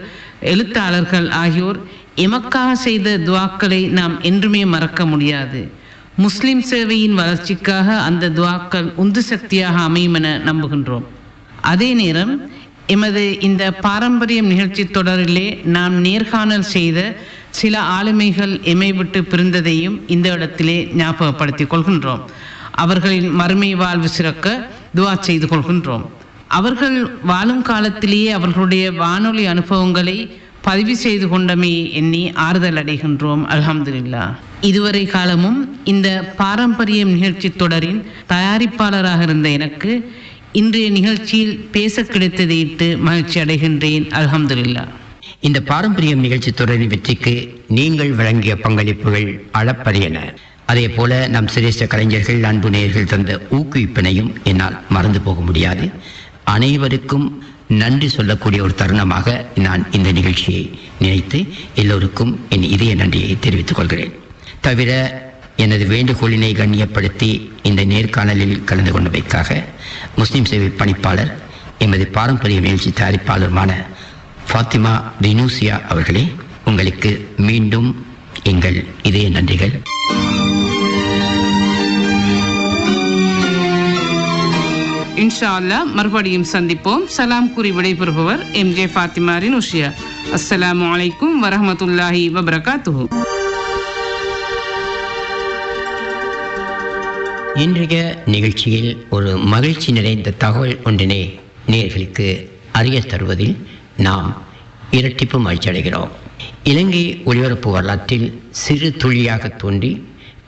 எழுத்தாளர்கள் ஆகியோர் எமக்காக செய்த துவாக்களை நாம் என்றுமே மறக்க முடியாது. முஸ்லிம் சேவையின் வளர்ச்சிக்காக அந்த துவாக்கள் உந்து சக்தியாக அமையும் என நம்புகின்றோம். அதே நேரம் எமது இந்த பாரம்பரியம் நிகழ்ச்சி தொடரிலே நாம் நேர்காணல் செய்த சில ஆளுமைகள் எமை விட்டு பிரிந்ததையும் இந்த இடத்திலே ஞாபகப்படுத்திக் கொள்கின்றோம். அவர்களின் மறுமை வாழ்வு சிறக்க துவா செய்து கொள்கின்றோம். அவர்கள் வாழும் காலத்திலேயே அவர்களுடைய வானொலி அனுபவங்களை பதிவு செய்து கொண்டமையை எண்ணி ஆறுதல் அடைகின்றோம். அல்ஹம்துலில்லாஹ். இதுவரை காலமும் இந்த பாரம்பரியம் நிகழ்ச்சி தொடரின் தயாரிப்பாளராக இருந்த எனக்கு இன்றைய நிகழ்ச்சியில் பேச கிடைத்ததை இட்டு மகிழ்ச்சி அடைகின்றேன். அல்ஹம்துலில்லாஹ். இந்த பாரம்பரியம் நிகழ்ச்சி தொடரின் வெற்றிக்கு நீங்கள் வழங்கிய பங்களிப்புகள் அளப்பரியன. அதே போல நம் சிரேஷ்ட கலைஞர்கள், அன்பு நேயர்கள் தந்த ஊக்குவிப்பினையும் என்னால் மறந்து போக முடியாது. அனைவருக்கும் நன்றி சொல்லக்கூடிய ஒரு தருணமாக நான் இந்த நிகழ்ச்சியை நினைத்து எல்லோருக்கும் என் இதய நன்றியை தெரிவித்துக் கொள்கிறேன். தவிர எனது வேண்டுகோளினை கண்ணியப்படுத்தி இந்த நேர்காணலில் கலந்து கொண்டமைக்காக முஸ்லிம் சேவை பணிப்பாளர், எமது பாரம்பரிய நிகழ்ச்சி தயாரிப்பாளருமான ஃபாத்திமா ரினூசியா அவர்களே, உங்களுக்கு மீண்டும் எங்கள் இதய நன்றிகள். இன்ஷா அல்லாஹ் மறுபடியும் சந்திப்போம். சலாம் கூறி விடைபெறுபவர் MJ ஃபாத்திமா ரினூசியா. அஸ்ஸலாமு அலைக்கும் வரஹ்மத்துல்லாஹி வபரகாத்துஹு. இன்றைய நிகழ்ச்சியில் ஒரு மகிழ்ச்சி நிறைந்த தகவல் ஒன்றினை நேயர்களுக்கு அறிய தருவதில் நாம் இரட்டிப்பு மகிழ்ச்சி அடைகிறோம். இலங்கை ஒலிபரப்பு வரலாற்றில் சிறு துளியாக தோன்றி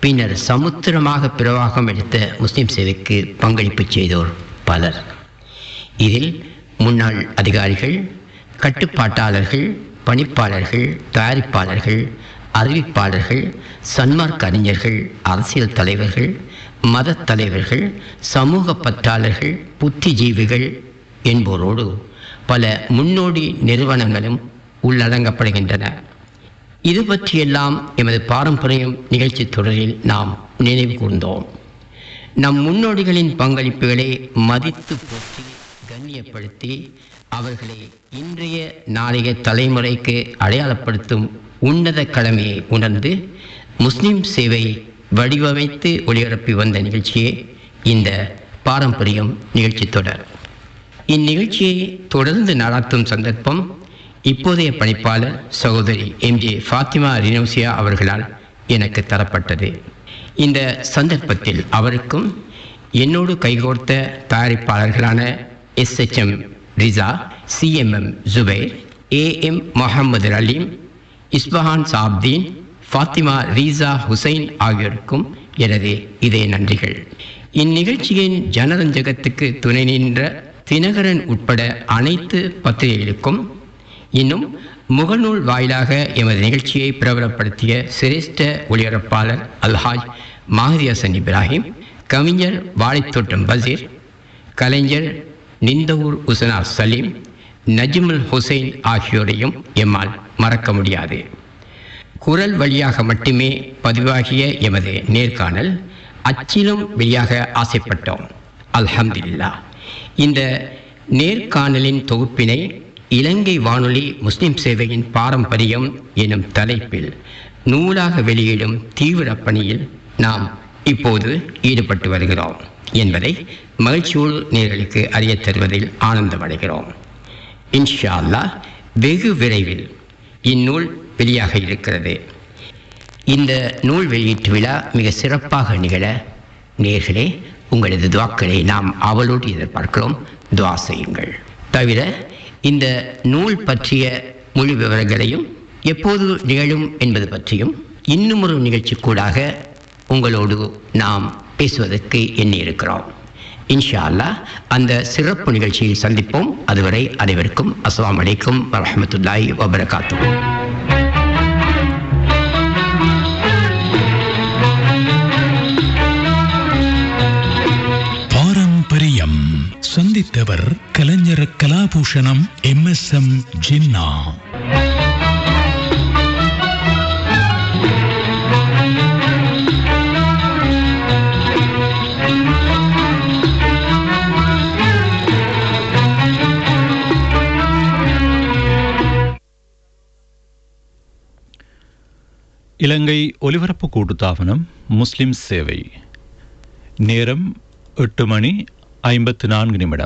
பின்னர் சமுத்திரமாக பிரவாகம் எடுத்த முஸ்லிம் சேவைக்கு பங்களிப்பு செய்தோர் பலர். இதில் முன்னாள் அதிகாரிகள், கட்டுப்பாட்டாளர்கள், பணிப்பாளர்கள், தயாரிப்பாளர்கள், அறிவிப்பாளர்கள், சன்மார்க்க அறிஞர்கள், அரசியல் தலைவர்கள், மத தலைவர்கள், சமூக பற்றாளர்கள், புத்திஜீவிகள் என்போரோடு பல முன்னோடி நிறுவனங்களும் உள்ளடங்கப்படுகின்றன. இது பற்றியெல்லாம் எமது பாரம்பரியம் நிகழ்ச்சி தொடரில் நாம் நினைவு கூர்ந்தோம். நம் முன்னோடிகளின் பங்களிப்புகளை மதித்து போற்றி கண்ணியப்படுத்தி அவர்களை இன்றைய நாளைய தலைமுறைக்கு அடையாளப்படுத்தும் உன்னத கடமையை உணர்ந்து முஸ்லிம் சேவை வடிவமைத்து ஒளிபரப்பி வந்த நிகழ்ச்சியே இந்த பாரம்பரியம் நிகழ்ச்சி தொடர். இந்நிகழ்ச்சியை தொடர்ந்து நடாத்தும் சந்தர்ப்பம் இப்போதைய பணிப்பாளர் சகோதரி MJ ஃபாத்திமா ரினோசியா அவர்களால் எனக்கு தரப்பட்டது. இந்த சந்தர்ப்பத்தில் அவருக்கும் என்னோடு கைகோர்த்த தயாரிப்பாளர்களான SHM Riza, CMM Jubair, AM Mohamed Aleem, Isphahan Shabdeen, Fathima Riza Hussain ஆகியோருக்கும் எனது இதய நன்றிகள். இந்நிகழ்ச்சியின் ஜனரஞ்சகத்துக்கு துணை நின்ற தினகரன் உட்பட அனைத்து பத்திரிகைகளுக்கும், இன்னும் முகநூல் வாயிலாக எமது நிகழ்ச்சியை பிரபலப்படுத்திய சிரேஷ்ட ஒளிபரப்பாளர் அல்ஹாஜ் மாஹதி ஹசன் இப்ராஹிம், கவிஞர் வாழைத்தோட்டம் பசீர், கலைஞர் நிந்தவூர் உசனா சலீம், நஜ்முல் ஹுசைன் ஆகியோரையும் எம்மால் மறக்க முடியாது. குரல் வழியாக மட்டுமே பதிவாகிய எமது நேர்காணல் அச்சிலும் வெளியாக ஆசைப்பட்டோம். அல்ஹம்துலில்லாஹ். இந்த நேர்காணலின் தொகுப்பினை இலங்கை வானொலி முஸ்லிம் சேவையின் பாரம்பரியம் எனும் தலைப்பில் நூலாக வெளியிடும் தீவிர பணியில் நாம் இப்போது ஈடுபட்டு வருகிறோம் என்பதை மகிழ்ச்சியோடு நேயர்களுக்கு அறிய தருவதில் ஆனந்தமடைகிறோம். இன்ஷா அல்லாஹ் வெகு விரைவில் இந்நூல் வெளியாக இருக்கிறது. இந்த நூல் வெளியீட்டு விழா மிக சிறப்பாக நிகழ நேயர்களே உங்களது துவாக்களை நாம் ஆவலோடு எதிர்பார்க்கிறோம். துவா செய்யுங்கள். தவிர இந்த நூல் பற்றிய முழு விவரங்களையும் எப்போது நிகழும் என்பது பற்றியும் இன்னும் ஒரு நிகழ்ச்சி கூடாக உங்களோடு நாம் பேசுவதற்கு எண்ணியிருக்கிறோம். இன்ஷா அல்லாஹ் அந்த சிறப்பு நிகழ்ச்சியில் சந்திப்போம். அதுவரை அனைவருக்கும் அஸ்ஸலாமு அலைக்கும் வரஹ்மத்துல்லாஹி வபரகாத்துஹு. பாரம்பரியம் சந்தித்தவர் கலைஞர் கலாபூஷணம் MSM ஜின்னா. இலங்கை ஒலிபரப்பு கூட்டுத்தாபனம் முஸ்லிம் சேவை. நேரம் 8:54.